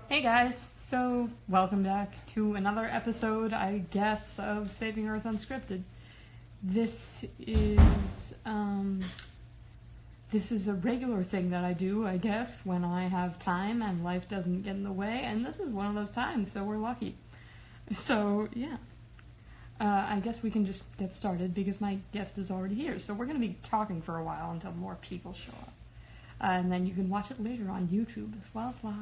Hey guys, so welcome back to another episode, I guess, of Saving Earth Unscripted. This is, this is a regular thing that I do, I guess, when I have time and life doesn't get in the way, and this is one of those times, so we're lucky. So, yeah. I guess we can just get started because my guest is already here, so we're going to be talking for a while until more people show up. And then you can watch it later on YouTube as well as live.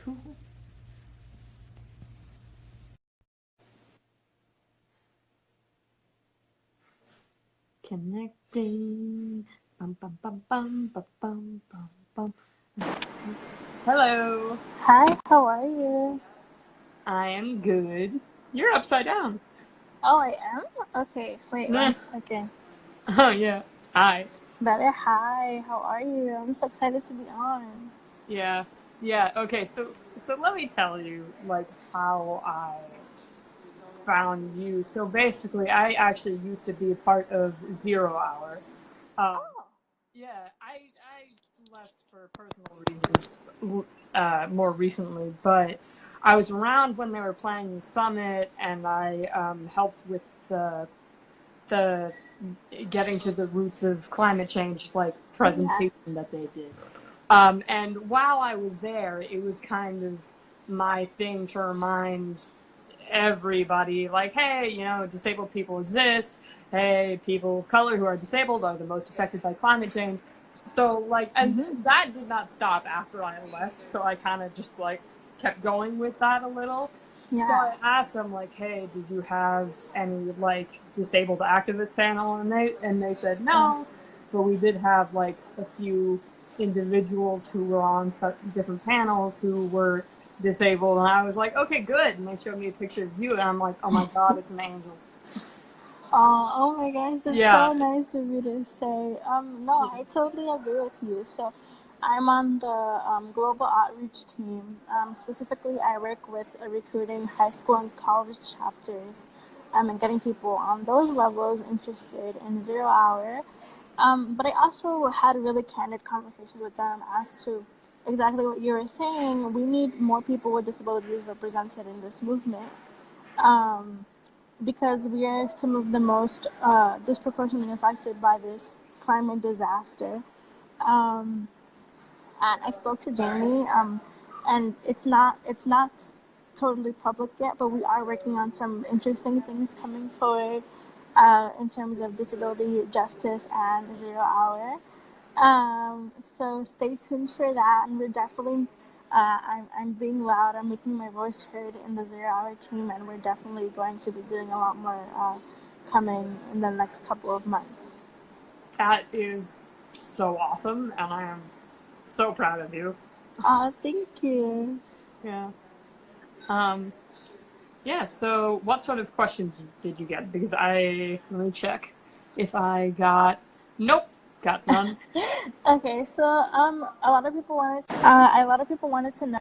Cool. Connecting. Bum, bum, bum, bum, bum, bum, bum, bum. Hello. Hi, how are you? I am good. You're upside down. Oh, I am? Okay, wait Nah. 1 second. Oh, yeah. Hi. Better, hi, how are you? I'm so excited to be on. Yeah. Yeah. Okay. So let me tell you, like, how I found you. So basically, I actually used to be a part of Zero Hour. Um, Oh, yeah, I left for personal reasons more recently, but I was around when they were planning the summit, and I helped with the getting to the roots of climate change, like yeah, presentation that they did. And while I was there, it was kind of my thing to remind everybody, like, hey, you know, disabled people exist. Hey, people of color who are disabled are the most affected by climate change. So, like, and that did not stop after I left. So I kind of just, like, kept going with that a little. So yeah. I asked them, like, hey, did you have any, like, disabled activist panel? And they said no, but we did have, like, a few individuals who were on different panels who were disabled, and I was like, okay, good. And they showed me a picture of you, and I'm like, oh my god, it's an angel. Oh my gosh, that's Yeah. so nice of you to say. No, I totally agree with you. So, I'm on the global outreach team. Specifically, I work with recruiting high school and college chapters, and getting people on those levels interested in Zero Hour. But I also had really candid conversations with them as to exactly what you were saying. We need more people with disabilities represented in this movement. Um, because we are some of the most disproportionately affected by this climate disaster. Um, and I spoke to Jamie, and it's not totally public yet, but we are working on some interesting things coming forward in terms of disability justice and Zero Hour. So stay tuned for that, and we're definitely. I'm being loud. I'm making my voice heard in the Zero Hour team, and we're definitely going to be doing a lot more coming in the next couple of months. That is so awesome, and I am so proud of you. Thank you. Yeah. Um, yeah, so what sort of questions did you get? Because let me check if I got, nope, got none. Okay, so a lot of people wanted to know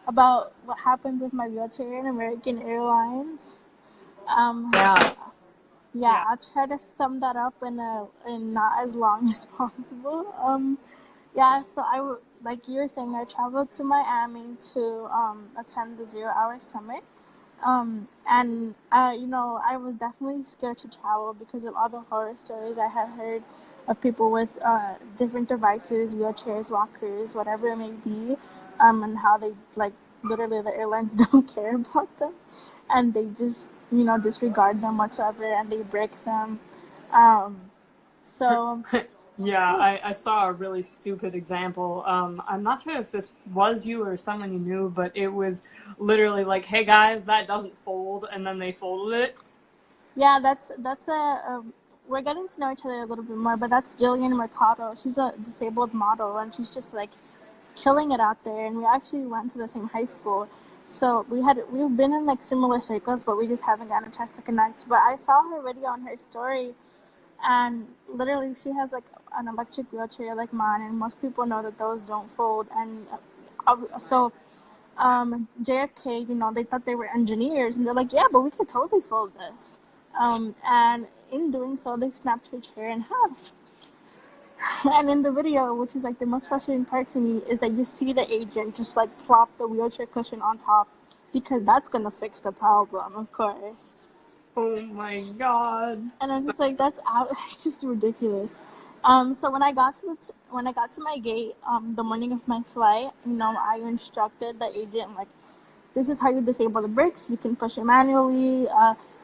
about what happened with my wheelchair in American Airlines. Yeah, So yeah, yeah. I'll try to sum that up in not as long as possible. Yeah, so like you were saying, I traveled to Miami to attend the Zero Hour Summit. I was definitely scared to travel because of all the horror stories I had heard of people with different devices, wheelchairs, walkers, whatever it may be, and how they like literally the airlines don't care about them, and they just disregard them whatsoever, and they break them. Um, so Yeah, yeah, I saw a really stupid example. I'm not sure if this was you or someone you knew, but it was literally like, "Hey guys, that doesn't fold," and then they folded it. yeah, that's we're getting to know each other a little bit more, but that's Jillian Mercado. She's a disabled model, and she's just like killing it out there. And we actually went to the same high school, so we've been in like similar circles, but we just haven't gotten a chance to connect. But I saw her video on her story, and literally she has like an electric wheelchair like mine, and most people know that those don't fold. And so JFK, they thought they were engineers, and they're like, yeah, but we could totally fold this. And in doing so, they snapped her chair in half. And in the video, which is like the most frustrating part to me, is that you see the agent just like plop the wheelchair cushion on top because that's gonna fix the problem, of course. Oh my god. And I'm just like, that's out. It's just ridiculous. So when I got to my gate, the morning of my flight, I instructed the agent like, this is how you disable the brakes. You can push it manually.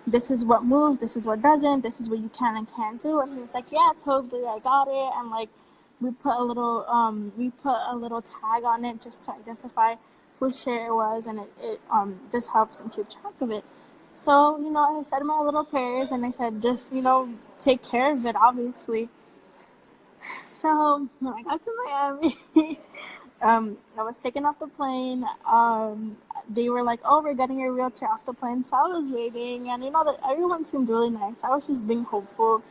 This is what moves. This is what doesn't. This is what you can and can't do. And he was like, yeah, totally, I got it. And like, we put a little tag on it just to identify whose chair it was, and it just helps them keep track of it. So I said my little prayers, and I said, just take care of it, obviously. So when I got to Miami, I was taken off the plane. They were like, "Oh, we're getting your wheelchair off the plane." So I was waiting, and that everyone seemed really nice. I was just being hopeful.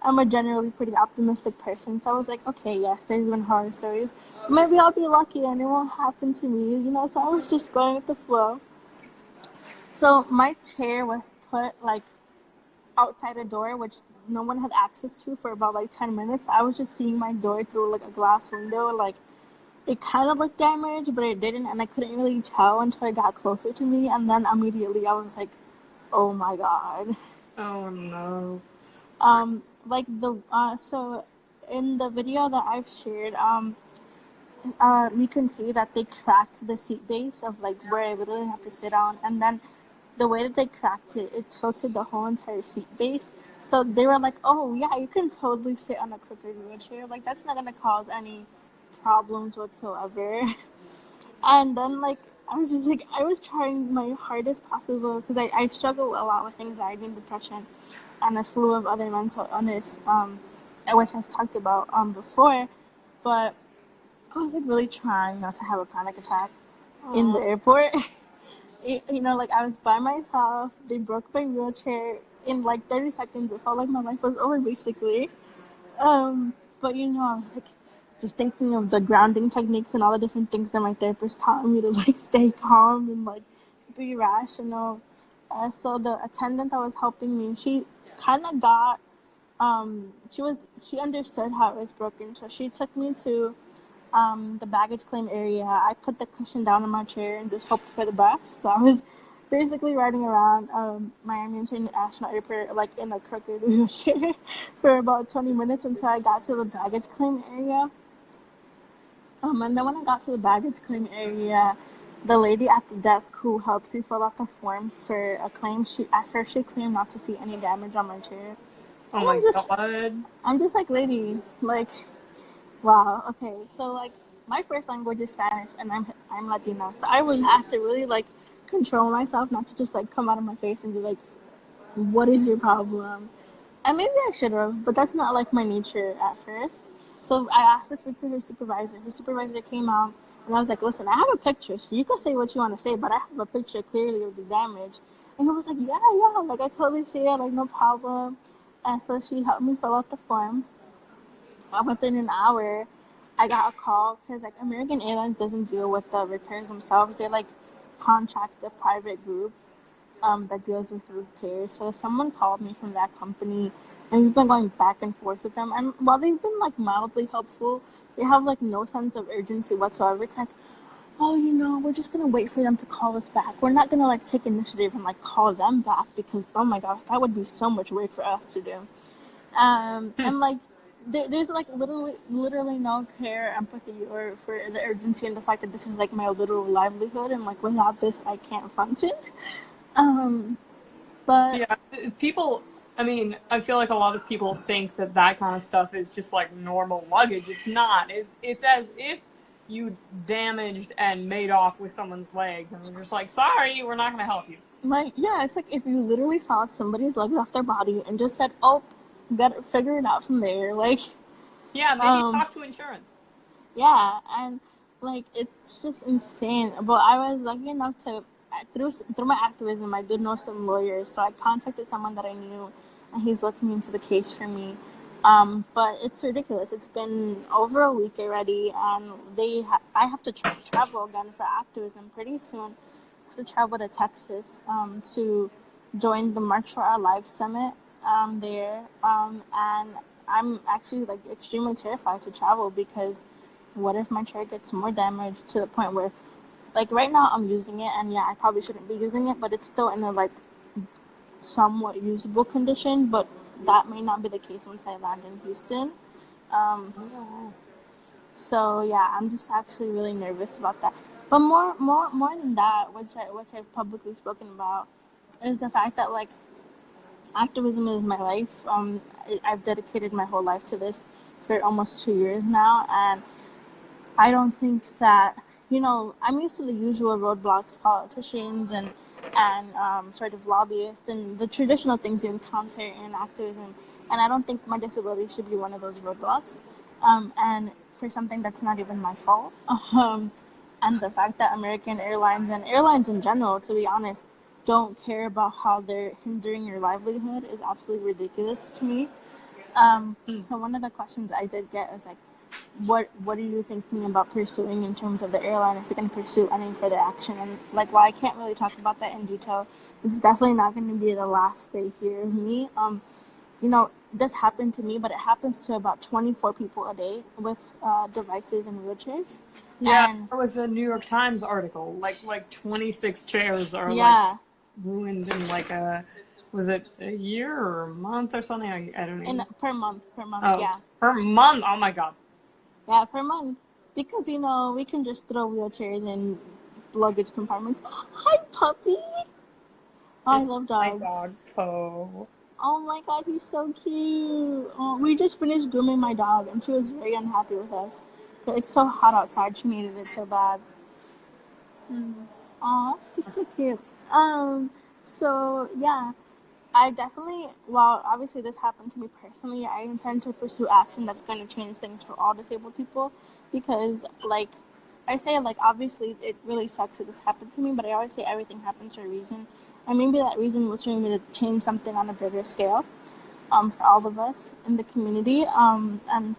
I'm a generally pretty optimistic person, so I was like, "Okay, yes, there's been horror stories. Maybe I'll be lucky, and it won't happen to me." So I was just going with the flow. So my chair was put like outside a door, which no one had access to for about like 10 minutes. I was just seeing my door through like a glass window. Like, it kind of looked damaged, but it didn't, and I couldn't really tell until it got closer to me, and then immediately I was like, oh my god. Oh no. So in the video that I've shared, you can see that they cracked the seat base of like where I literally have to sit on, and then the way that they cracked it, it tilted the whole entire seat base. So they were like, oh yeah, you can totally sit on a crooked wheelchair. Like, that's not gonna cause any problems whatsoever. And then like, I was just like, I was trying my hardest possible because I struggle a lot with anxiety and depression and a slew of other mental illness, which I've talked about before. But I was like really trying not to have a panic attack in the airport. Like, I was by myself. They broke my wheelchair in like 30 seconds. It felt like my life was over, basically. But I was like just thinking of the grounding techniques and all the different things that my therapist taught me to like stay calm and like be rational. So the attendant that was helping me, she kind of got, she understood how it was broken. So she took me to the baggage claim area. I put the cushion down in my chair and just hoped for the best. So I was basically riding around Miami International Airport like in a crooked wheelchair for about 20 minutes until I got to the baggage claim area. And then when I got to the baggage claim area, the lady at the desk who helps you fill out the form for a claim, at first she claimed not to see any damage on my chair. Oh my god. I'm just like, lady, like, wow, okay. So like, my first language is Spanish, and I'm Latina, so I would have to really like control myself not to just like come out of my face and be like, what is your problem? And maybe I should have, but that's not like my nature at first. So I asked to speak to her supervisor. Her supervisor came out, and I was like, listen, I have a picture, so you can say what you want to say, but I have a picture clearly of the damage. And he was like, yeah, like I totally see it, like no problem. And so she helped me fill out the form. Within an hour, I got a call because like American Airlines doesn't deal with the repairs themselves. They like contract a private group that deals with repairs. So someone called me from that company, and we've been going back and forth with them. And while they've been like mildly helpful, they have like no sense of urgency whatsoever. It's like, oh, we're just gonna wait for them to call us back. We're not gonna like take initiative and like call them back because, oh my gosh, that would be so much work for us to do. And like, there's like literally no care, empathy, or for the urgency and the fact that this is like my literal livelihood, and like without this I can't function. But yeah, people, I mean, I feel like a lot of people think that kind of stuff is just like normal luggage. It's not. It's as if you damaged and made off with someone's legs, and you're just like, sorry, we're not going to help you. Like, yeah, it's like if you literally saw somebody's legs off their body and just said, oh, figure it out from there. Like, yeah, maybe talk to insurance. Yeah, and like, it's just insane. But I was lucky enough to, through my activism, I did know some lawyers, so I contacted someone that I knew, and he's looking into the case for me. But it's ridiculous. It's been over a week already, and I have to travel again for activism pretty soon. I have to travel to Texas to join the March for Our Lives Summit there. And I'm actually like extremely terrified to travel because what if my chair gets more damaged to the point where, like right now I'm using it and yeah, I probably shouldn't be using it, but it's still in a like somewhat usable condition, but that may not be the case once I land in Houston. Um, so yeah, I'm just actually really nervous about that. But more than that, which I've publicly spoken about, is the fact that like activism is my life. I've dedicated my whole life to this for almost 2 years now, and I don't think that, I'm used to the usual roadblocks, politicians and sort of lobbyists and the traditional things you encounter in activism, and I don't think my disability should be one of those roadblocks. And for something that's not even my fault. And the fact that American Airlines and airlines in general, to be honest, don't care about how they're hindering your livelihood is absolutely ridiculous to me. So one of the questions I did get was like, what are you thinking about pursuing in terms of the airline, if you're going to pursue any further action? And like, while I can't really talk about that in detail, it's definitely not going to be the last they hear of me. This happened to me, but it happens to about 24 people a day with devices and wheelchairs. Yeah, And there was a New York Times article. Like 26 chairs are like yeah, ruined in like was it a year or a month or something? I don't and even. per month, Oh, yeah. per month. Oh my God. Yeah, per month. Because, we can just throw wheelchairs in luggage compartments. Hi, puppy! Oh, I It's love my dogs. dog, Poe. Oh my god, he's so cute. Oh, we just finished grooming my dog, and she was very unhappy with us. So it's so hot outside, she needed it so bad. Aw, he's so cute. So yeah, I definitely, well, obviously this happened to me personally. I intend to pursue action that's going to change things for all disabled people because, like, I say, like, obviously it really sucks that this happened to me, but I always say everything happens for a reason. And maybe that reason was for me to change something on a bigger scale for all of us in the community. And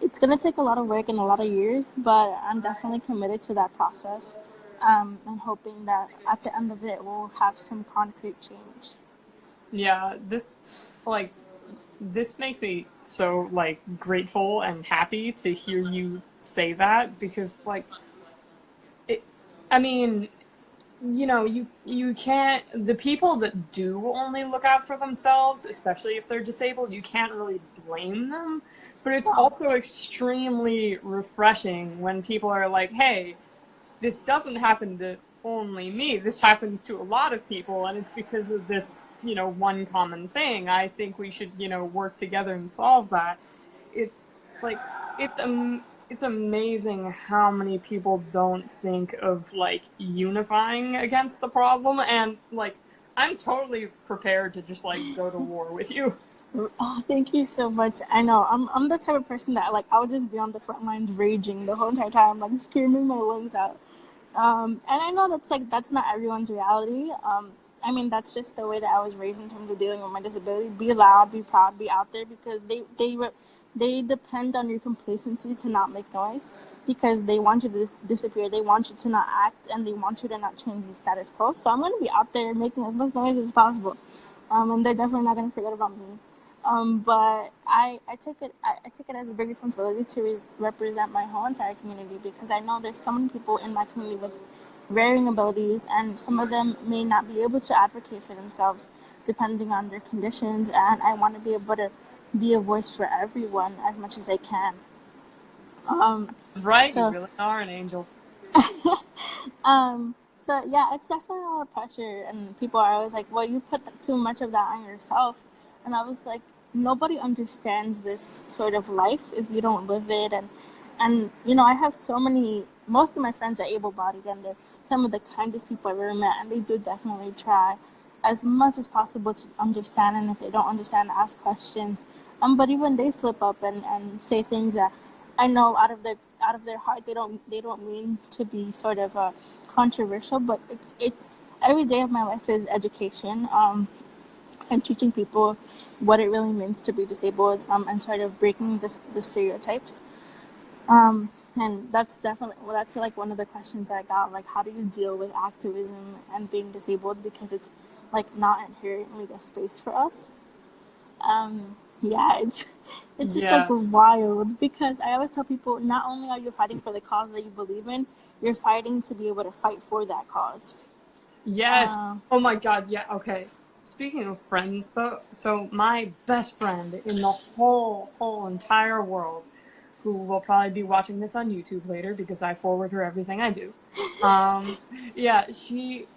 it's going to take a lot of work and a lot of years, but I'm definitely committed to that process and hoping that at the end of it, we'll have some concrete change. Yeah, like this makes me so like grateful and happy to hear you say that because like it I mean, you can't, the people that do only look out for themselves, especially if they're disabled, you can't really blame them. But it's No. also extremely refreshing when people are like, hey, this doesn't happen to only me. This happens to a lot of people, and it's because of this, one common thing. I think we should, work together and solve that. It, like, it's amazing how many people don't think of like unifying against the problem, and like, I'm totally prepared to just like go to war with you. Oh, thank you so much. I know I'm the type of person that like I would just be on the front lines raging the whole entire time, like screaming my lungs out. And I know that's not everyone's reality. I mean that's just the way that I was raised in terms of dealing with my disability. Be loud, be proud, be out there because they depend on your complacency to not make noise because they want you to disappear. They want you to not act and they want you to not change the status quo. So I'm going to be out there making as much noise as possible. And they're definitely not going to forget about me. But I take it as a big responsibility to represent my whole entire community because I know there's so many people in my community with varying abilities, and some of them may not be able to advocate for themselves depending on their conditions. And I want to be able to be a voice for everyone as much as I can. Right, you So really are an angel. so yeah, it's definitely a lot of pressure, and people are always like, "Well, you put too much of that on yourself," and I was like, "Nobody understands this sort of life if you don't live it." And I have so many. Most of my friends are able-bodied, and they're some of the kindest people I've ever met, and they do definitely try as much as possible to understand, and if they don't understand, ask questions. But even they slip up and say things that I know out of their heart they don't mean to be sort of controversial, but it's every day of my life is education and teaching people what it really means to be disabled and sort of breaking the stereotypes. And that's definitely, well, that's like one of the questions I got, like how do you deal with activism and being disabled because it's like not inherently a space for us. Yeah, it's just like Yeah. wild because I always tell people not only are you fighting for the cause that you believe in, you're fighting to be able to fight for that cause. Yes. Uh, Oh my God. Yeah. Okay. Speaking of friends, though, so my best friend in the whole entire world, who will probably be watching this on YouTube later because I forward her everything I do. Um, yeah, she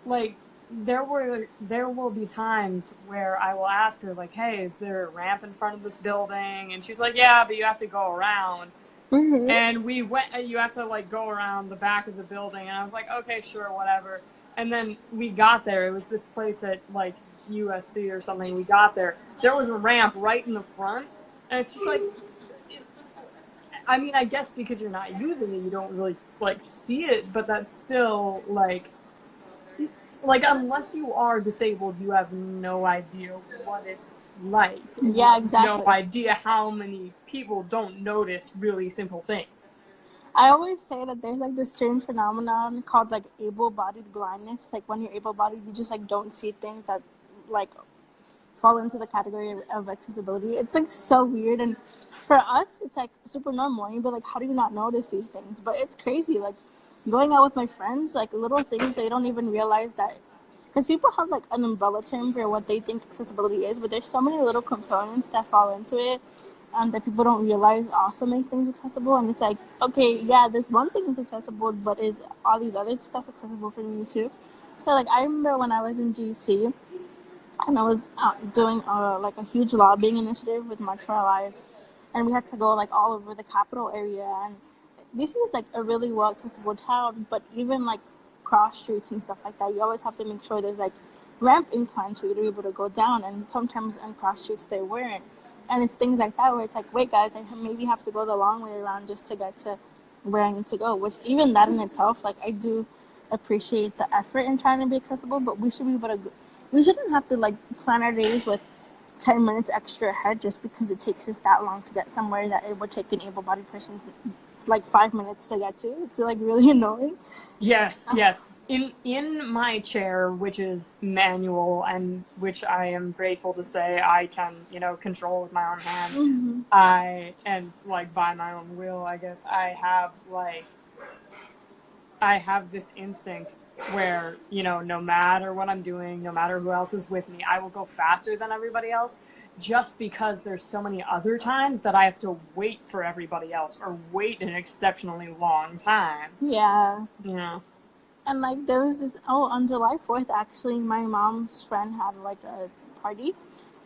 like there will be times where I will ask her like, "Hey, is there a ramp in front of this building?" And she's like, "Yeah, but you have to go around." mhm. And we went, you have to like go around the back of the building. And I was like, okay, sure, whatever. And then we got there. It was this place at like USC or something. We got there. There was a ramp right in the front. And it's just like, I mean, I guess because you're not using it, you don't really like see it, but that's still like unless you are disabled, you have no idea what it's like. And you Yeah, have no exactly. idea how many people don't notice really simple things. I always say that there's like this strange phenomenon called like able-bodied blindness. Like when you're able-bodied, you just like don't see things that like fall into the category of accessibility. It's like so weird, and for us, it's like super normal. And you'd be like, how do you not notice these things? But it's crazy. Like going out with my friends, like little things they don't even realize that. Because people have like an umbrella term for what they think accessibility is, but there's so many little components that fall into it that people don't realize also make things accessible. And it's like, okay, yeah, this one thing is accessible, but is all these other stuff accessible for me too? So like I remember when I was in GC and I was doing like a huge lobbying initiative with March for Our Lives, and we had to go like all over the capital area. And DC is like a really well accessible town, but even like cross streets and stuff like that, you always have to make sure there's like ramp inclines for you to be able to go down. And sometimes on cross streets there weren't, and it's things like that where it's like, wait, guys, I maybe have to go the long way around just to get to where I need to go. Which even that in itself, like I do appreciate the effort in trying to be accessible, but we should be able to we shouldn't have to like plan our days with 10 minutes extra ahead just because it takes us that long to get somewhere that it would take an able-bodied person like 5 minutes to get to. It's like really annoying. Yes, yes. In my chair, which is manual and which I am grateful to say I can, control with my own hands. Mm-hmm. And like by my own will, I guess I have this instinct where, no matter what I'm doing, no matter who else is with me, I will go faster than everybody else just because there's so many other times that I have to wait for everybody else or wait an exceptionally long time. Yeah. Yeah. And like there was this, oh, on July 4th, actually, my mom's friend had like a party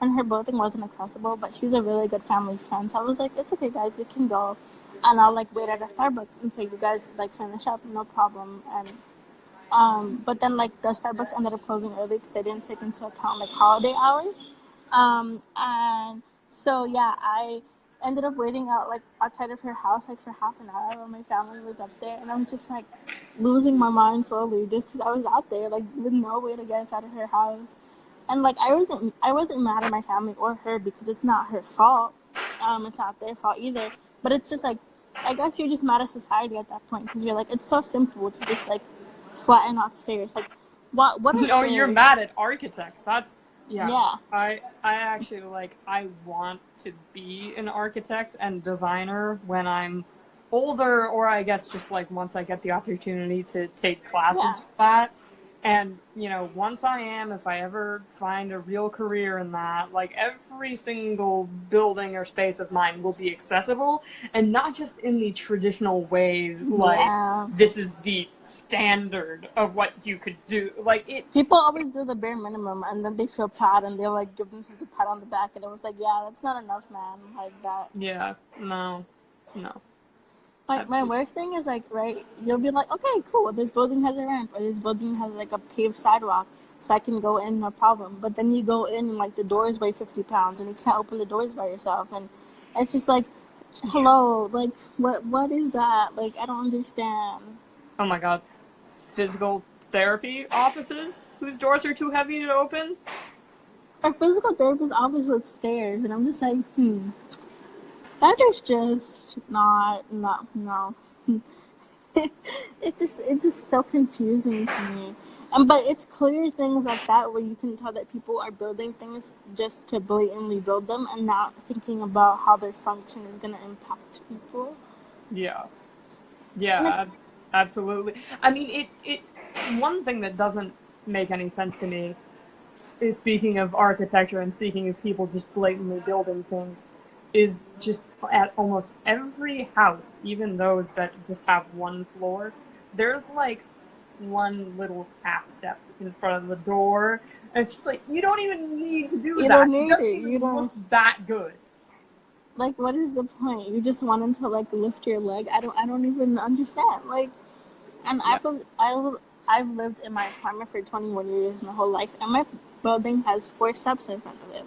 and her building wasn't accessible, but she's a really good family friend. So I was like, it's okay, guys, you can go. And I'll like wait at a Starbucks until you guys like finish up, no problem. And but then like the Starbucks ended up closing early because I didn't take into account like holiday hours. And so yeah, I ended up waiting out like outside of her house like for half an hour while my family was up there, and I was just like losing my mind slowly just because I was out there like with no way to get inside of her house. And like I wasn't mad at my family or her because it's not her fault. It's not their fault either. But it's just like I guess you're just mad at society at that point because you're like it's so simple to just like flatten out stairs. Like what are No, you're stairs? mad at architects. That's yeah. Yeah. I actually I want to be an architect and designer when I'm older, or I guess just like once I get the opportunity to take Yeah. classes for that. And once I am, if I ever find a real career in that, like every single building or space of mine will be accessible, and not just in the traditional ways, like Yeah. this is the standard of what you could do. Like it, People always do the bare minimum and then they feel proud and they like give themselves a pat on the back, and it was like, yeah, that's not enough, man. Like that. yeah, no, no. My worst thing is like, right, you'll be like, okay, cool, this building has a ramp or this building has like a paved sidewalk so I can go in, no problem. But then you go in and like the doors weigh 50 pounds and you can't open the doors by yourself, and it's just like, hello, like what is that? Like I don't understand. Oh my God, physical therapy offices whose doors are too heavy to open. Our physical therapist office with stairs, and I'm just like, that is just not no. It's just so confusing to me. But it's clear things like that where you can tell that people are building things just to blatantly build them and not thinking about how their function is going to impact people. Yeah. And it's Yeah, absolutely. I mean, it one thing that doesn't make any sense to me is, speaking of architecture and speaking of people just blatantly building things, is just at almost every house, even those that just have one floor, there's like one little half step in front of the door. And it's just like, you don't even need to do you that. don't It need doesn't it. You even look don't that good. like what is the point? You just want them to like lift your leg. I don't even understand. Like and Yeah. I've lived in my apartment for 21 years, my whole life, and my building has 4 steps in front of it.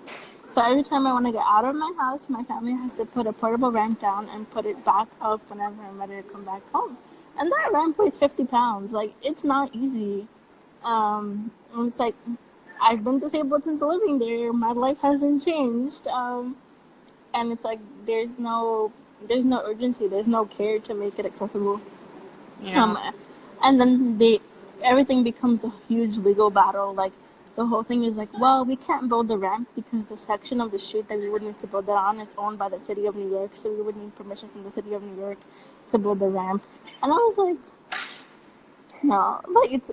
So every time I want to get out of my house, my family has to put a portable ramp down and put it back up whenever I'm ready to come back home. And that ramp weighs 50 pounds. Like, it's not easy. And it's like, I've been disabled since living there. My life hasn't changed. And it's like, there's no urgency. There's no care to make it accessible. Yeah. Um, and then everything becomes a huge legal battle. Like the whole thing is like, well, we can't build the ramp because the section of the street that we would need to build it on is owned by the city of New York, so we would need permission from the city of New York to build the ramp. And I was like, no, like it's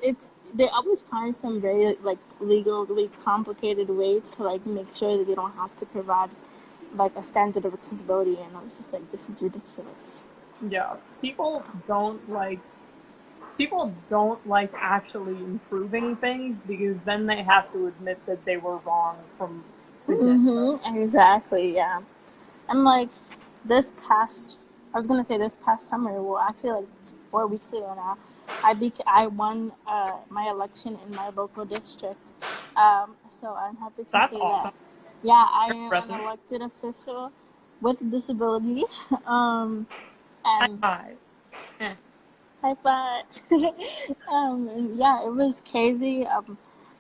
they always find some very like legally complicated way to like make sure that they don't have to provide like a standard of accessibility. And I was just like, this is ridiculous. Yeah. People don't like actually improving things because then they have to admit that they were wrong from the get-go. Exactly, yeah. And like I was gonna say this past summer. Well, actually, like 4 weeks ago now, I won my election in my local district. So I'm happy to That's say that. awesome. Yeah, I am an Impressive. elected official with a disability. High And five. Eh. high five. And yeah, it was crazy.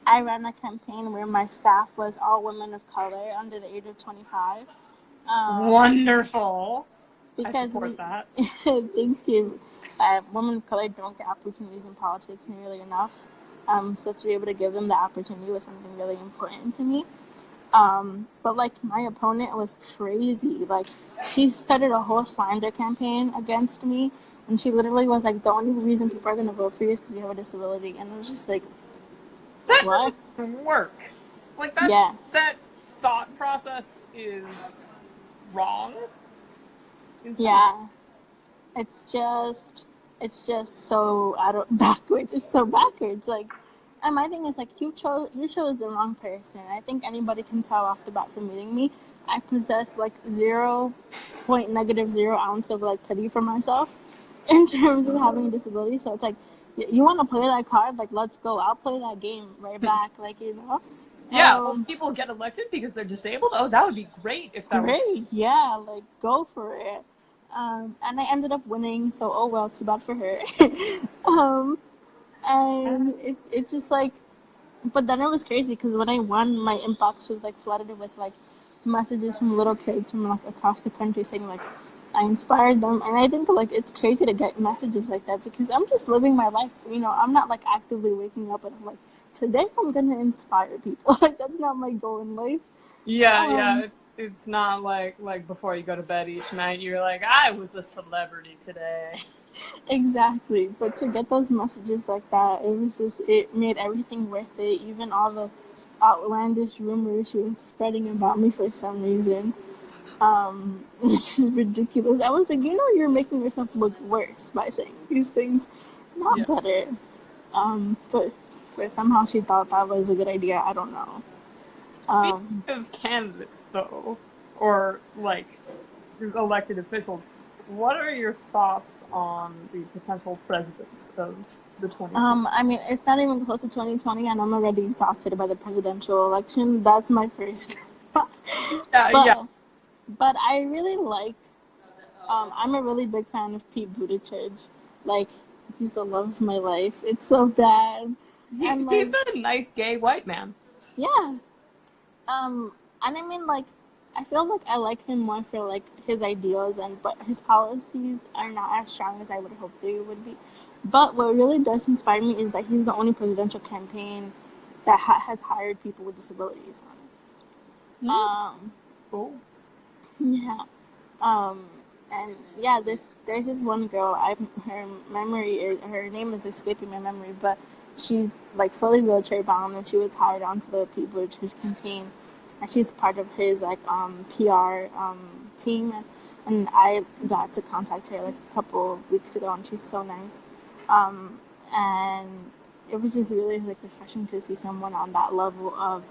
I ran a campaign where my staff was all women of color under the age of 25. Um, Wonderful. I because support we that. thank you. Women of color don't get opportunities in politics nearly enough. So to be able to give them the opportunity was something really important to me. But like my opponent was crazy. Like she started a whole slander campaign against me, and she literally was like, "The only reason people are gonna vote for you is because you have a disability." And I was just like, That "What?" doesn't work. Like Yeah, that thought process is wrong in some ways. yeah. It's just so out of backwards. It's so backwards. Like, and my thing is like you chose the wrong person. I think anybody can tell off the bat from meeting me. I possess like 0.0 ounce of like pity for myself in terms of having a disability. So it's like you want to play that card, like let's go. I'll play that game right back. Like Yeah, well, um, people get elected because they're disabled. Oh, that would be great if that were true. great, yeah, like go for it. And I ended up winning, so oh well, too bad for her. um, and it's just like, but then it was crazy because when I won, my inbox was like flooded with like messages from little kids from like across the country saying like I inspired them, and I think like it's crazy to get messages like that because I'm just living my life. I'm not like actively waking up and I'm like today I'm gonna inspire people. Like that's not my goal in life. Yeah, yeah, Um, it's not like before you go to bed each night, you're like, I was a celebrity today. Exactly. But to get those messages like that, it made everything worth it. Even all the outlandish rumors she was spreading about me for some reason. Which is ridiculous. I was like, you're making yourself look worse by saying these things, not Yeah. better. But for somehow she thought that was a good idea. I don't know. Speaking Um, of candidates, though, or like elected officials, what are your thoughts on the potential presidents of the 2020? I mean, it's not even close to 2020, and I'm already exhausted by the presidential election. That's my first. Yeah, yeah. but but I really like. I'm a really big fan of Pete Buttigieg. Like he's the love of my life. It's so bad, and like He's a nice gay white man. yeah. And I mean like I feel like I like him more for like his ideals but his policies are not as strong as I would hope they would be. But what really does inspire me is that he's the only presidential campaign that has hired people with disabilities on it. Cool. Yeah. Um, and yeah, there's this one girl. Her name is escaping my memory, but she's like fully wheelchair bound, and she was hired onto the People Bridge campaign, and she's part of his like PR team, and I got to contact her like a couple of weeks ago, and she's so nice, and it was just really like refreshing to see someone on that level of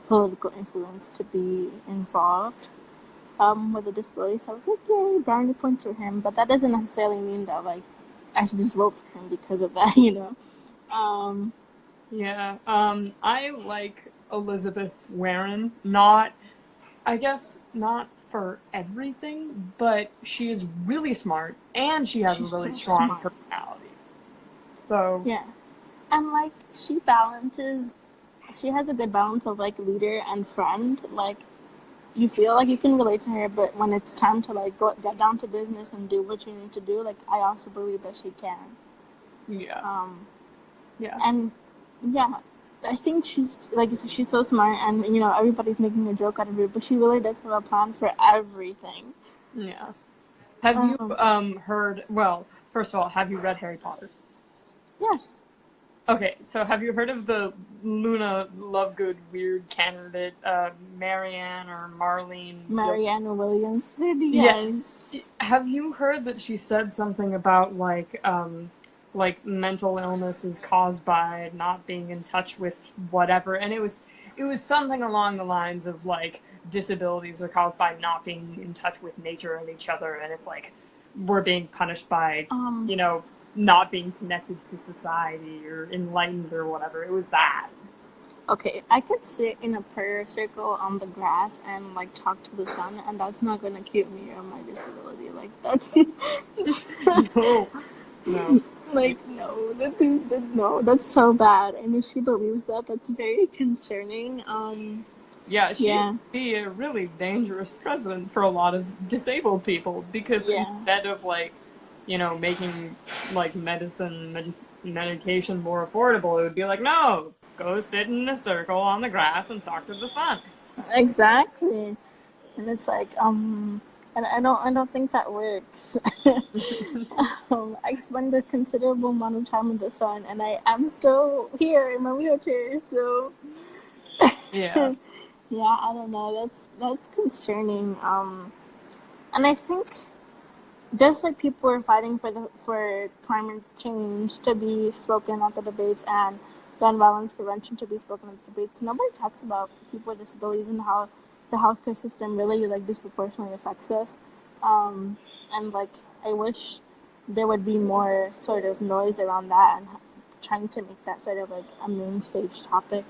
political influence to be involved with a disability. So I was like, yay, brownie points for him. But that doesn't necessarily mean that like I should just vote for him because of that, you know. Yeah. I like Elizabeth Warren. I guess not for everything, but she is really smart and she has She's a really so strong smart. personality. So Yeah, and like she has a good balance of like leader and friend. Like you feel like you can relate to her, but when it's time to like get down to business and do what you need to do, like I also believe that she can. yeah, yeah, And yeah, I think she's like you said, she's so smart, and you know everybody's making a joke out of her, but she really does have a plan for everything. yeah. Have you Um, heard? Well, first of all, have you read Harry Potter? yes, Okay, so have you heard of the Luna Lovegood weird candidate, Marianne or Marlene? Marianne Williamson. Yeah. Yes. Have you heard that she said something about like mental illness is caused by not being in touch with whatever, and it was something along the lines of like disabilities are caused by not being in touch with nature and each other, and it's like we're being punished by Um, not being connected to society or enlightened or whatever. It was that. Okay, I could sit in a prayer circle on the grass and like talk to the sun, and that's not gonna cure me of my disability. Like that's No, no. like no, no, that's so bad. And if she believes that, that's very concerning. Yeah, she would Yeah, be a really dangerous president for a lot of disabled people because yeah, instead of like, making like medication more affordable, it would be like, no, go sit in a circle on the grass and talk to the sun. exactly. And it's like, and I don't think that works. I spend a considerable amount of time in the sun, and I am still here in my wheelchair. So, Yeah. yeah, I don't know. That's concerning. And I think just like people were fighting for climate change to be spoken at the debates and gun violence prevention to be spoken at the debates, nobody talks about people with disabilities and how the healthcare system really like disproportionately affects us. And like I wish there would be more sort of noise around that and trying to make that sort of like a main stage topic.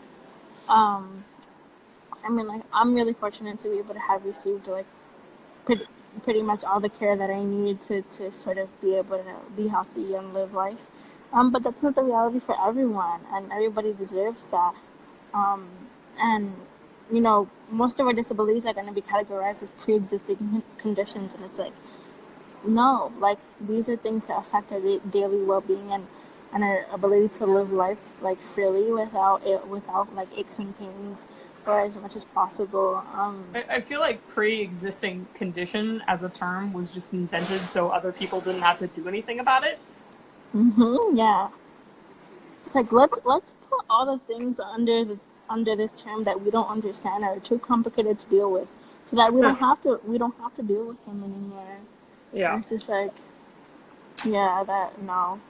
Um, I mean, like I'm really fortunate to be able to have received like pretty, pretty much all the care that I need to sort of be able to be healthy and live life. But that's not the reality for everyone, and everybody deserves that. Um, and you know, most of our disabilities are going to be categorized as pre-existing conditions, and it's like, no, like these are things that affect our daily well-being and our ability to live life like freely without like aches and pains or as much as possible. I feel like pre-existing condition as a term was just invented so other people didn't have to do anything about it. Yeah, it's like let's put all the things under this term that we don't understand or are too complicated to deal with, so that we don't have to deal with them anymore. Yeah. It's just like, yeah, that no,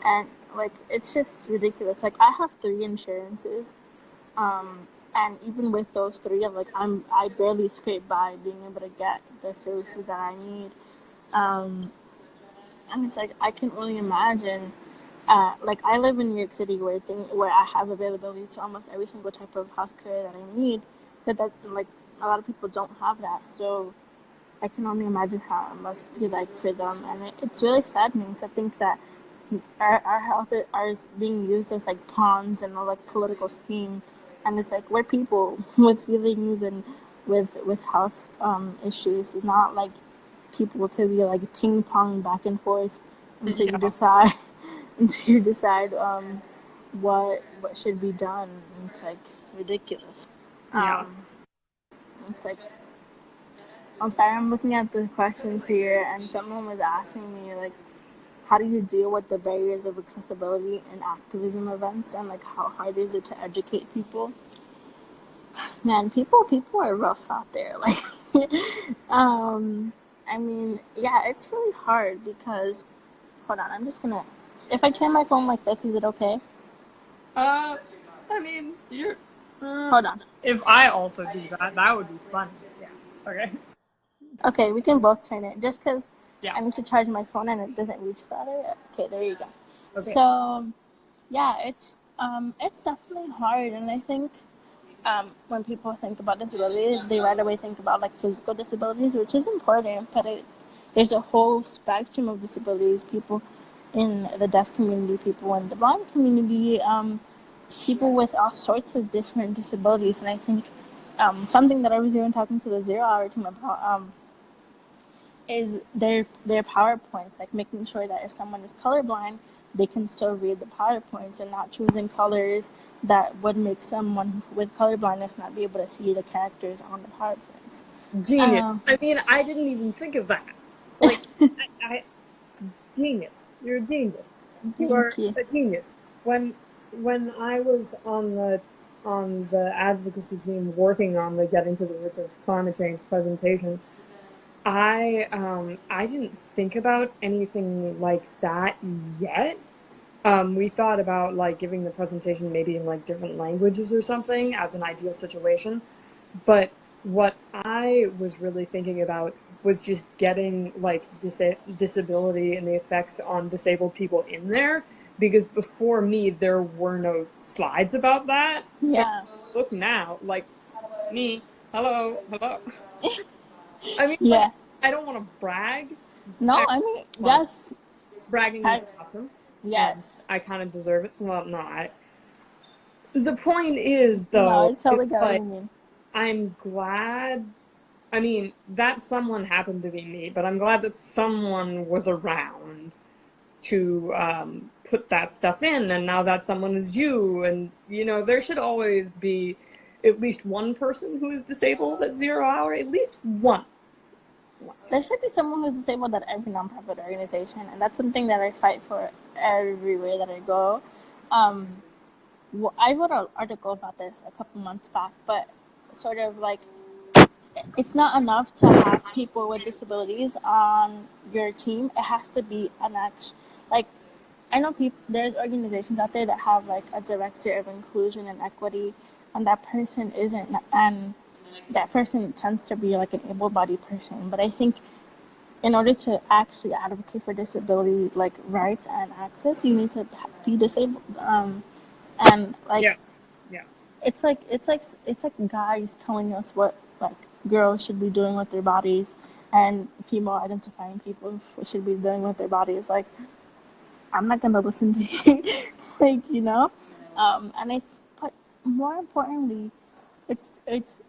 and like it's just ridiculous. Like I have three insurances, and even with those three, I'm like I barely scrape by being able to get the services that I need. Um, and it's like I can only imagine. Like I live in New York City, where I have availability to almost every single type of healthcare that I need, but that like a lot of people don't have that. So I can only imagine how it must be like for them, and it's really saddening to think that our health is being used as like pawns in a like political scheme, and it's like we're people with feelings and with health issues, not like people to be like ping pong back and forth until you Yeah. decide. to decide what should be done. It's like ridiculous. Yeah. It's like, I'm sorry, I'm looking at the questions here, and someone was asking me like, how do you deal with the barriers of accessibility in activism events, and like how hard is it to educate people? Man, people are rough out there. Like, I mean, yeah, it's really hard because. Hold on, I'm just gonna. If I turn my phone like this, is it okay? I mean, you're. Hold on. If I also do that, that would be fun. Yeah. Okay. Okay, we can both turn it just because Yeah. I need to charge my phone and it doesn't reach the other. Okay, there you go. Okay. So, yeah, it's definitely hard, and I think when people think about disability, they right away think about like physical disabilities, which is important, but there's a whole spectrum of disabilities. People in the deaf community, people in the blind community, people with all sorts of different disabilities, and I think something that I was even talking to the 0 Hour team about is their PowerPoints, like making sure that if someone is colorblind, they can still read the PowerPoints and not choosing colors that would make someone with colorblindness not be able to see the characters on the PowerPoints. Genius. I mean, I didn't even think of that. Like, genius. You're a genius. You are a genius. When I was on the advocacy team working on the Getting to the Roots of Climate Change presentation, I didn't think about anything like that yet. We thought about like giving the presentation maybe in like different languages or something as an ideal situation. But what I was really thinking about was just getting like disability and the effects on disabled people in there, because before me there were no slides about that. Yeah. So look now, like me, hello. I mean, Yeah. like, I don't want to brag. No, I mean, yes. Bragging is awesome. Yes. I kind of deserve it. Well, no, the point is, though, no, it's totally it's got like, what you mean. I'm glad. I mean, that someone happened to be me, but I'm glad that someone was around to put that stuff in, and now that someone is you, and, you know, there should always be at least one person who is disabled at 0 Hour, at least one. There should be someone who's disabled at every nonprofit organization, and that's something that I fight for everywhere that I go. Well, I wrote an article about this a couple months back, but sort of like, it's not enough to have people with disabilities on your team. It has to be an action. Like, I know there's organizations out there that have like a director of inclusion and equity, and that person isn't, and that person tends to be like an able-bodied person. But I think in order to actually advocate for disability like rights and access, you need to be disabled. And like, yeah. it's like guys telling us what like girls should be doing with their bodies, and female identifying people should be doing with their bodies. Like, I'm not gonna listen to you, like, you know. But more importantly, it's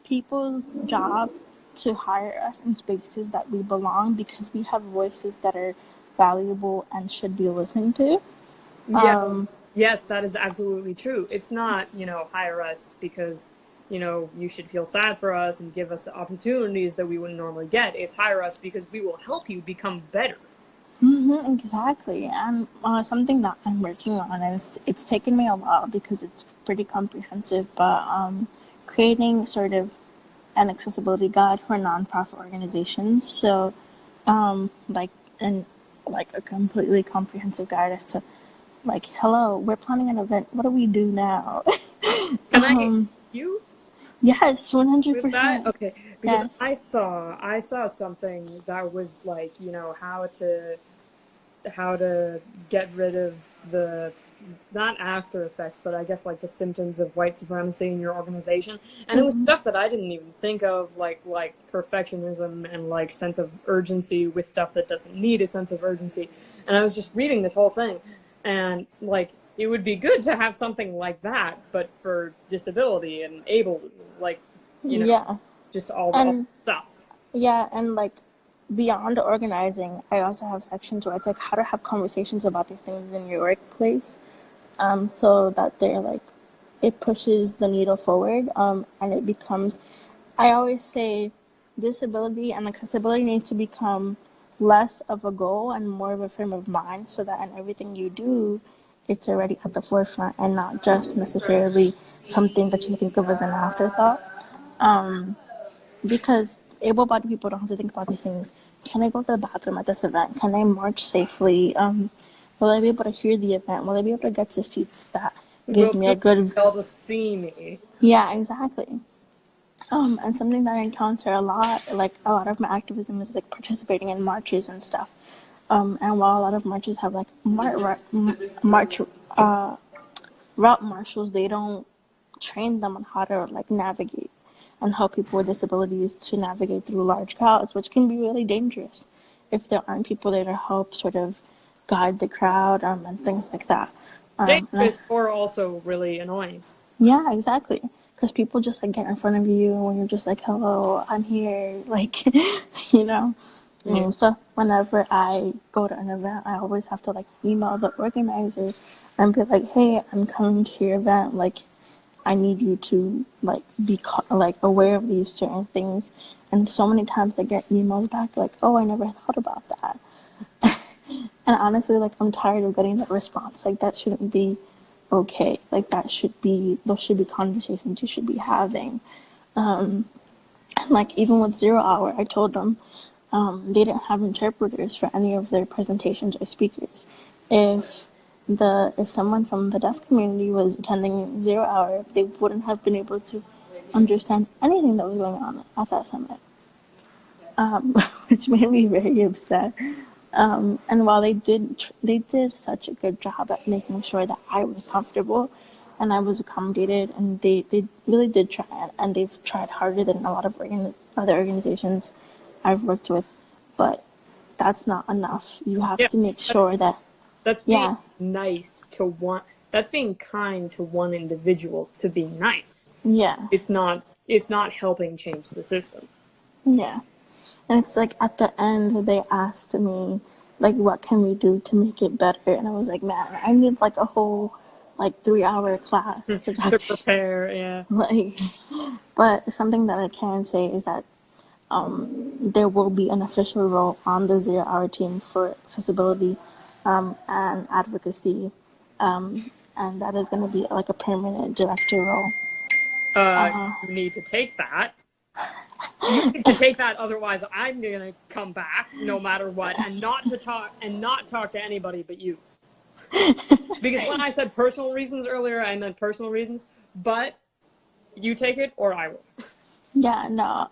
people's job to hire us in spaces that we belong, because we have voices that are valuable and should be listened to. Yes, that is absolutely true. It's not, you know, hire us because, you know, you should feel sad for us and give us opportunities that we wouldn't normally get. It's hire us because we will help you become better. Exactly. And something that I'm working on, is it's taken me a while because it's pretty comprehensive, but creating sort of an accessibility guide for nonprofit organizations. So like a completely comprehensive guide as to like, hello, we're planning an event, what do we do now? Can I get you? Yes, 100%. Okay, because yes. I saw something that was like, you know, how to get rid of the, not after effects, but I guess like the symptoms of white supremacy in your organization. And it was stuff that I didn't even think of, like perfectionism and like sense of urgency with stuff that doesn't need a sense of urgency. And I was just reading this whole thing, and like, it would be good to have something like that, but for disability and able, like, you know, just all the stuff. Yeah, and like, beyond organizing, I also have sections where it's like how to have conversations about these things in your workplace, so that they're like, it pushes the needle forward, and it becomes, I always say, disability and accessibility needs to become less of a goal and more of a frame of mind, so that in everything you do, it's already at the forefront and not just necessarily something that you think of as an afterthought. Because able-bodied people don't have to think about these things. Can I go to the bathroom at this event? Can I march safely? Will I be able to hear the event? Will I be able to get to seats that give me a good... Be able to see me. Yeah, exactly. And something that I encounter a lot, like a lot of my activism is like participating in marches and stuff. And while a lot of marches have like route marshals, they don't train them on how to like navigate and help people with disabilities to navigate through large crowds, which can be really dangerous if there aren't people there to help sort of guide the crowd, and things like that. Dangerous or also really annoying. Yeah, exactly. Because people just like get in front of you when you're just like, hello, I'm here, like, you know. Yeah. So whenever I go to an event, I always have to like email the organizer and be like, hey, I'm coming to your event, like, I need you to like be like aware of these certain things. And so many times I get emails back like, oh, I never thought about that. And honestly, like, I'm tired of getting that response. Like, that shouldn't be okay. Like, those should be conversations you should be having. And like, even with 0 Hour, I told them they didn't have interpreters for any of their presentations or speakers. If someone from the deaf community was attending 0 Hour, they wouldn't have been able to understand anything that was going on at that summit, which made me very upset. And while they did such a good job at making sure that I was comfortable and I was accommodated, and they really did try, and they've tried harder than a lot of other organizations I've worked with, but that's not enough. You have to make sure that... That's being nice to one. That's being kind to one individual to be nice. Yeah. It's not helping change the system. Yeah. And it's like at the end they asked me like, what can we do to make it better? And I was like, man, I need like a whole like 3 hour class to prepare. Yeah. Like, but something that I can say is that there will be an official role on the 0 Hour team for accessibility and advocacy, and that is going to be like a permanent director role. You need to take that. You need to take that, otherwise I'm gonna come back no matter what, and not talk to anybody but you. Because when I said personal reasons earlier, I meant personal reasons, but you take it or I will. Yeah, no,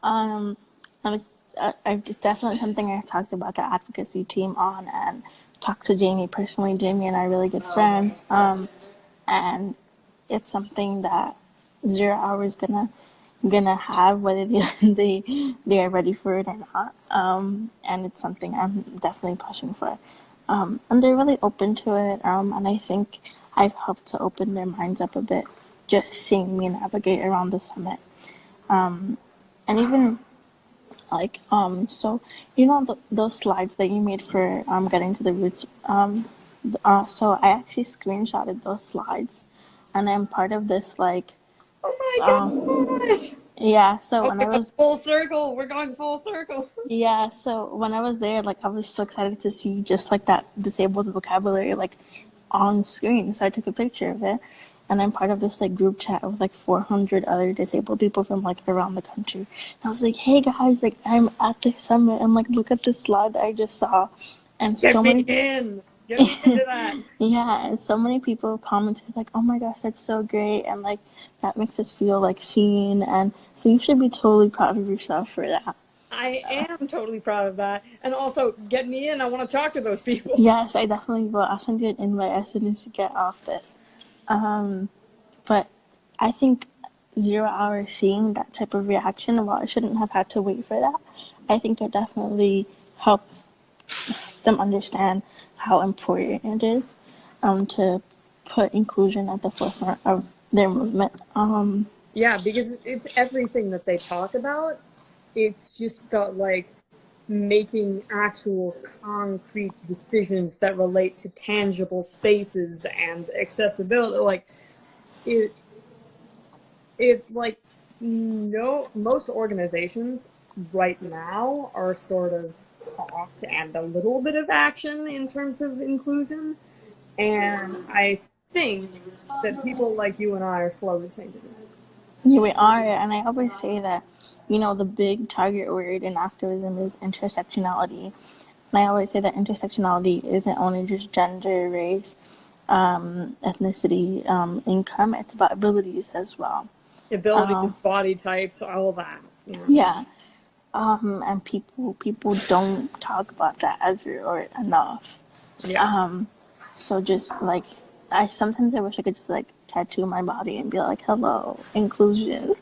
I've definitely something I talked about the advocacy team on, and talked to Jamie personally. Jamie and I are really good friends, and it's something that 0 Hour is gonna have, whether they are ready for it or not, and it's something I'm definitely pushing for, and they're really open to it, and I think I've helped to open their minds up a bit, just seeing me navigate around the summit. And even like, so, you know, those slides that you made for getting to the roots, so I actually screenshotted those slides, and I'm part of this like, oh my gosh. Yeah, so when I was full circle, we're going full circle. Yeah, so when I was there, like, I was so excited to see just like that disabled vocabulary like on screen, so I took a picture of it. And I'm part of this like group chat with like 400 other disabled people from like around the country. And I was like, hey guys, like, I'm at the summit, and like, look at this slide that I just saw. And Get me into that. Yeah, and so many people commented like, oh my gosh, that's so great, and like, that makes us feel like seen, and so you should be totally proud of yourself for that. I am totally proud of that. And also, get me in. I want to talk to those people. Yes, I definitely will. I'll send you an invite as soon as we get off this. But I think 0 Hour seeing that type of reaction, while I shouldn't have had to wait for that, I think it definitely helped them understand how important it is to put inclusion at the forefront of their movement. Yeah, because it's everything that they talk about. It's just the making actual concrete decisions that relate to tangible spaces and accessibility. Like it, like no, most organizations right now are sort of talk and a little bit of action in terms of inclusion, and I think that people like you and I are slowly changing it. Yeah, we are, and I always say that, the big target word in activism is intersectionality. And I always say that intersectionality isn't only just gender, race, ethnicity, income. It's about abilities as well. Abilities, body types, all of that. Yeah. And people don't talk about that ever or enough. Yeah. So just like I sometimes I wish I could just like tattoo my body and be like, "Hello, inclusion."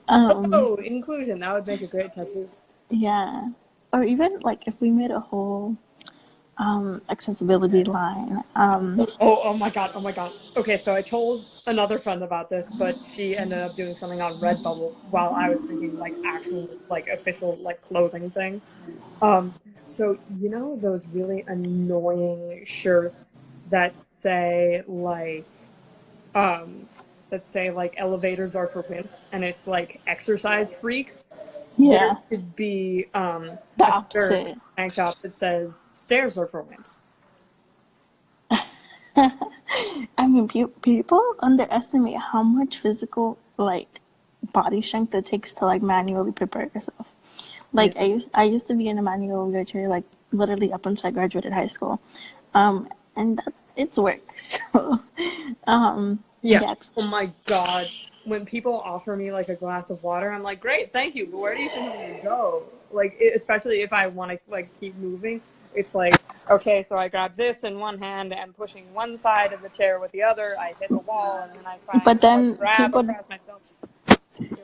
Oh, inclusion. That would make a great tattoo. Yeah. Or even like if we made a whole accessibility line. Oh my god, oh my god. Okay, so I told another friend about this, but she ended up doing something on Redbubble while I was thinking like actual like official like clothing thing. So you know those really annoying shirts that say um like elevators are for wimps and it's like exercise freaks? There Yeah, should be the a shirt, opposite. tank top that says stairs are for wimps. I mean, people underestimate how much physical like body strength it takes to like manually prepare yourself. Yeah. Like I used to be in a manual wheelchair like literally up until I graduated high school, and it's work. So, Yeah. yeah, Oh my God. When people offer me like a glass of water, I'm like, great, thank you. But where do you think I'm gonna go? Like, especially if I want to like keep moving, it's like, okay, so I grab this in one hand and pushing one side of the chair with the other. I hit the wall and then I try and but like then grab across myself.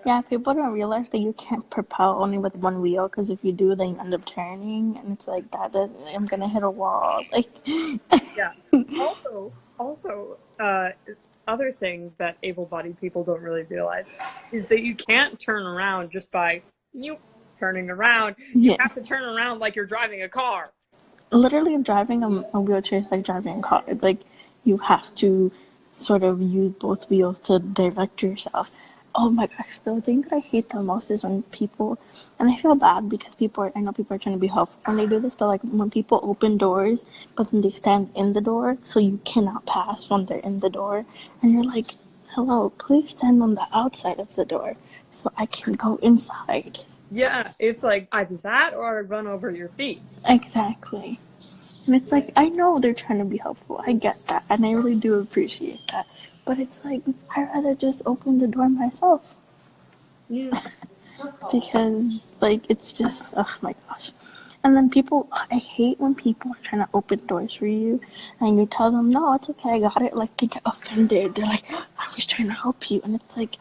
yeah, people don't realize that you can't propel only with one wheel because if you do, then you end up turning, and it's like that doesn't. I'm gonna hit a wall. Like, Yeah. Also, other thing that able-bodied people don't really realize is that you can't turn around just by you turning around. You yeah, have to turn around like you're driving a car. literally driving a wheelchair is like driving a car. Like you have to sort of use both wheels to direct yourself. Oh my gosh, the thing that I hate the most is when people, and I feel bad because I know people are trying to be helpful when they do this, but like when people open doors, but then they stand in the door, so you cannot pass when they're in the door, and you're like, hello, please stand on the outside of the door so I can go inside. Yeah, it's like either that or I run over your feet. Exactly. And it's like, I know they're trying to be helpful. I get that. And I really do appreciate that. But it's like, I'd rather just open the door myself. Yeah. Because, like, it's just, oh my gosh. And then I hate when people are trying to open doors for you and you tell them, no, it's okay, I got it. Like, they get offended. They're like, I was trying to help you. And it's like,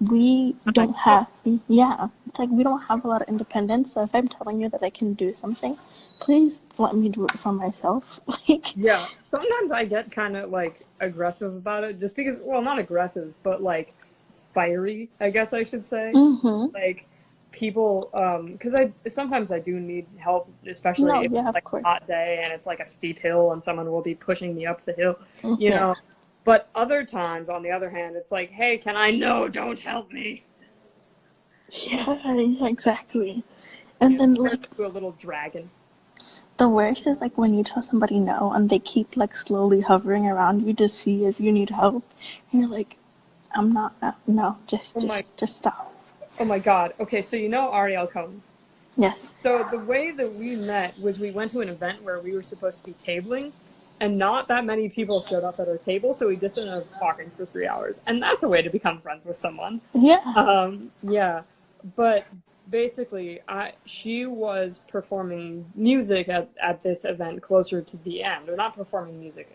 we don't have, yeah, it's like we don't have a lot of independence. So if I'm telling you that I can do something, please let me do it for myself. Like, Yeah, sometimes I get kind of like aggressive about it just because, well, not aggressive, but like fiery, I guess I should say. mm-hmm. Like people, because I sometimes I do need help, especially No, if yeah, it's of like course. a hot day and it's like a steep hill and someone will be pushing me up the hill, you Yeah. know. But other times, on the other hand, it's like, hey, can I? No, don't help me. Yeah, exactly. And then, Turn like, into a little dragon. the worst is like when you tell somebody no and they keep like slowly hovering around you to see if you need help. And you're like, I'm not, no, Oh my, just stop. oh my God. Okay, so you know Ariel Cohen. Yes. So the way that we met was we went to an event where we were supposed to be tabling, and not that many people showed up at our table, so we just ended up talking for 3 hours. And that's a way to become friends with someone. Yeah. Yeah. But basically, she was performing music at this event closer to the end. Or not performing music.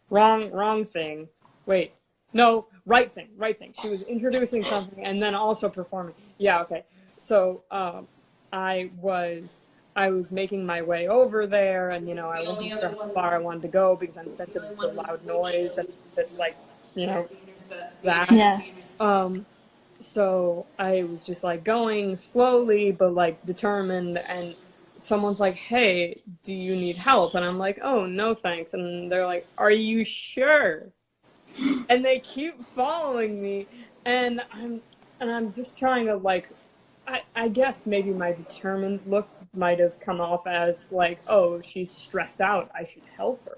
Wrong thing. Wait. No, right thing. She was introducing something and then also performing. Yeah, okay. So, I was I was making my way over there, and I wasn't sure how far I wanted to go because I'm sensitive to loud noise and like you know that. Yeah. Um, So I was just like going slowly, but like determined. And someone's like, "Hey, do you need help?" And I'm like, "Oh, no, thanks." And they're like, "Are you sure?" And they keep following me, and I'm just trying to like, I guess maybe my determined look might have come off as like, oh, she's stressed out, I should help her.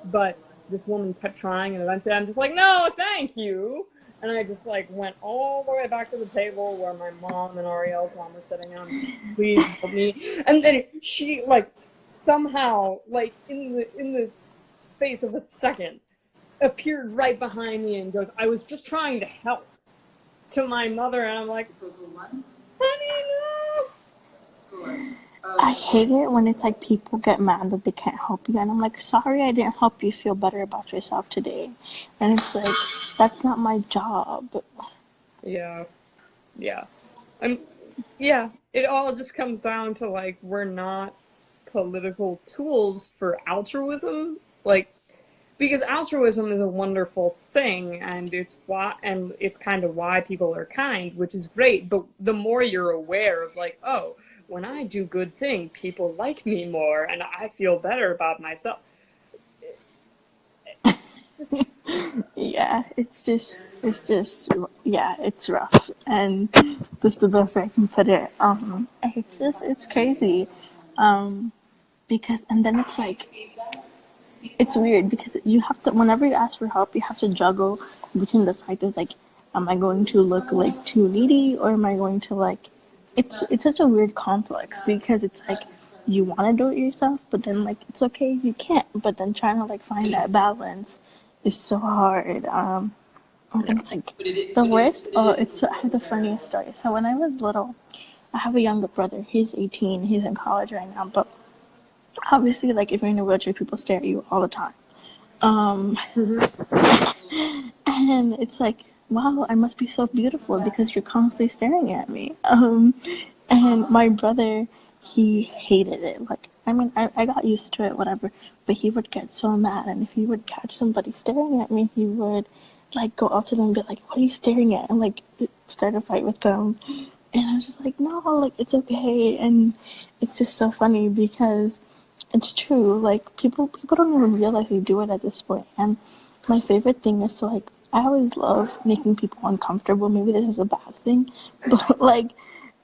But this woman kept trying, and eventually I'm just like, no, thank you. And I just like went all the way back to the table where my mom and Ariel's mom were sitting, and I'm just like, please help me. And then she like somehow like in the space of a second appeared right behind me and goes, I was just trying to help, to my mother. And I'm like, honey, no. I hate it when it's like people get mad that they can't help you, and I'm like, sorry, I didn't help you feel better about yourself today. And it's like, that's not my job. Yeah, yeah. I'm, yeah, it all just comes down to like, we're not political tools for altruism. Like, because altruism is a wonderful thing, and it's kind of why people are kind, which is great. But the more you're aware of like, oh, when I do good thing, people like me more and I feel better about myself. Yeah, yeah, it's rough, and that's the best way I can put it. It's crazy, because, and then it's like, it's weird because you have to, whenever you ask for help, you have to juggle between the fact is like, am I going to look like too needy, or am I going to like, it's such a weird complex because it's like you want to do it yourself, but then like it's okay if you can't, but then trying to like find that balance is so hard. I think it's like the worst. Oh, I have the funniest story. So when I was little, I have a younger brother. He's 18. He's in college right now, but obviously, like if you're in a wheelchair, people stare at you all the time. And it's like, wow, I must be so beautiful because you're constantly staring at me. And my brother, he hated it. Like, I mean, I got used to it, whatever, but he would get so mad. And if he would catch somebody staring at me, he would, like, go up to them and be like, what are you staring at? And, like, start a fight with them. And I was just like, no, like, it's okay. And it's just so funny because it's true. Like people don't even realize they do it at this point. And my favorite thing is to like, I always love making people uncomfortable. Maybe this is a bad thing, but like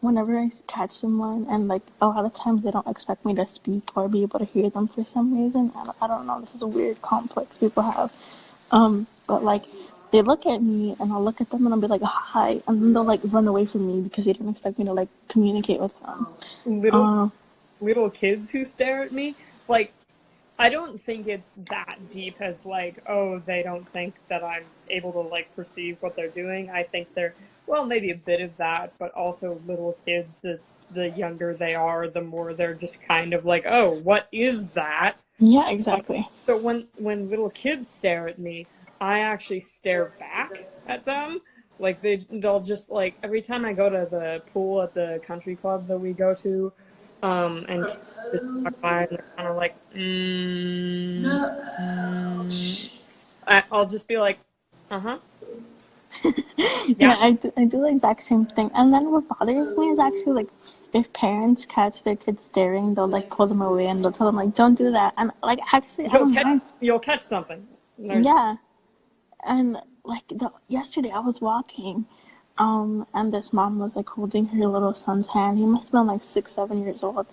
whenever I catch someone and like a lot of times they don't expect me to speak or be able to hear them for some reason. I don't know. This is a weird complex people have. But like they look at me and I'll look at them and I'll be like hi, and then they'll like run away from me because they didn't expect me to like communicate with them. Little kids who stare at me, like, I don't think it's that deep as like, oh, they don't think that I'm able to like perceive what they're doing. I think they're, well, maybe a bit of that, but also little kids, the younger they are, the more they're just kind of like, oh, what is that? Yeah, exactly. So when little kids stare at me, I actually stare back at them. Like they'll just like, every time I go to the pool at the country club that we go to, and kids just walk by and they're kind of like, I'll just be like, uh-huh. Yeah, I do the exact same thing. And then what bothers me is actually like if parents catch their kids staring, they'll like pull them away and they'll tell them like, don't do that. And like actually, I don't mind. You'll catch something. Yeah, and like yesterday I was walking, and this mom was like holding her little son's hand. He must have been like 6, 7 years old,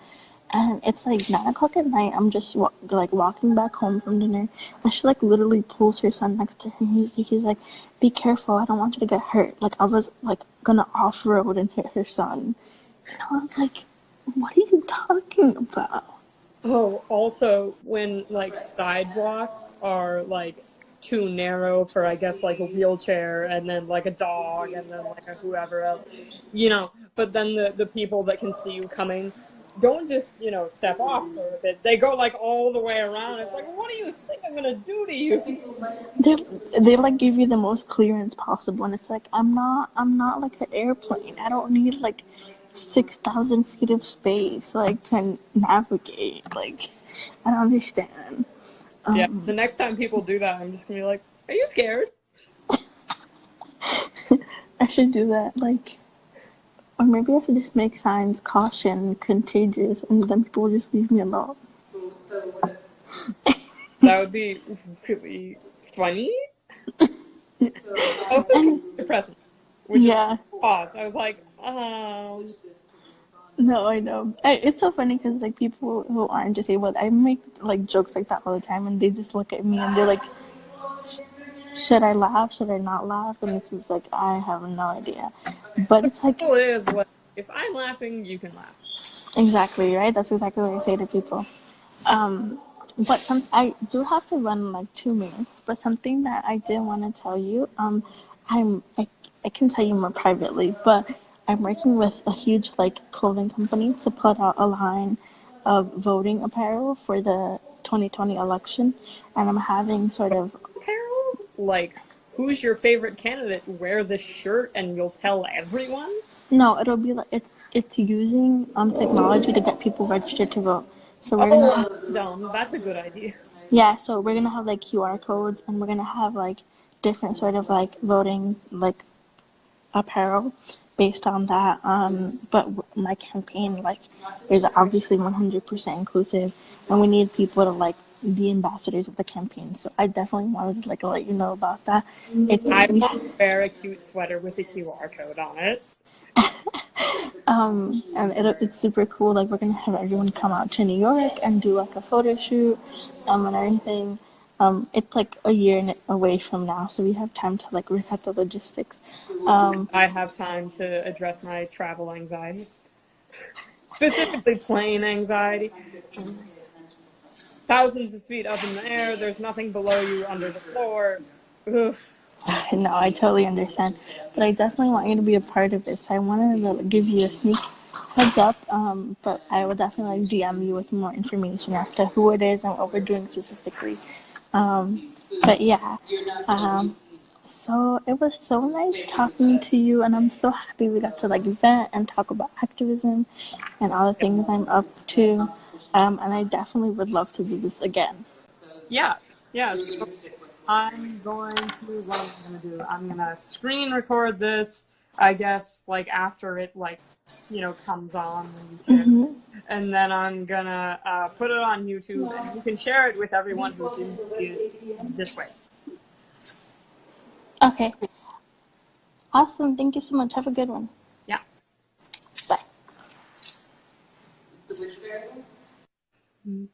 and it's like 9 o'clock at night. I'm just like walking back home from dinner, and she like literally pulls her son next to her. He's like, "Be careful! I don't want you to get hurt." Like I was like gonna off road and hit her son, and I was like, "What are you talking about?" Oh, also when like sidewalks are like too narrow for I guess like a wheelchair and then like a dog and then like a whoever else, but then the people that can see you coming don't just, step off for a bit. They go like all the way around. It's like, what do you think I'm gonna do to you? They like give you the most clearance possible, and it's like I'm not like an airplane. I don't need like 6,000 feet of space like to navigate. Like I don't understand. Yeah, the next time people do that, I'm just gonna be like, are you scared? I should do that. Like, or maybe I should just make signs, caution, contagious, and then people will just leave me alone. That would be really funny. Also And depressing. Which yeah, is pause. I was like, no, I know. It's so funny because like people who aren't disabled, I make like jokes like that all the time, and they just look at me and they're like, "Should I laugh? Should I not laugh?" And it's just like I have no idea. But it's like well, it is like, if I'm laughing, you can laugh. exactly right. That's exactly what I say to people. Um, but I do have to run like 2 minutes. But something that I did want to tell you, I can tell you more privately, but I'm working with a huge like clothing company to put out a line of voting apparel for the 2020 election, and I'm having sort of Apparel? Like, who's your favorite candidate? Wear this shirt and you'll tell everyone? no, it'll be like it's using technology to get people registered to vote. So we're gonna Oh, have, dumb. That's a good idea. yeah, so we're gonna have like QR codes, and we're gonna have like different sort of like voting like apparel based on that. But my campaign like is obviously 100% inclusive, and we need people to like be ambassadors of the campaign. So I definitely wanted to like let you know about that. I want to wear a cute sweater with a QR code on it. And it's super cool. Like we're gonna have everyone come out to New York and do like a photo shoot, and everything. It's like a year away from now, so we have time to like work out the logistics. I have time to address my travel anxiety. Specifically plane anxiety. Thousands of feet up in the air, there's nothing below you under the floor. Ugh. No, I totally understand, but I definitely want you to be a part of this. I wanted to give you a sneak heads up, but I will definitely like DM you with more information as to who it is and what we're doing specifically. But yeah, so it was so nice talking to you, and I'm so happy we got to like vent and talk about activism and all the things I'm up to. And I definitely would love to do this again. Yeah, yeah. So I'm going to, what am I going to do? I'm going to screen record this, I guess, like after it, like, comes on. And then I'm going to put it on YouTube, and you can share it with everyone who didn't see it this way. Okay. Awesome. Thank you so much. Have a good one. Yeah. Bye. Mm.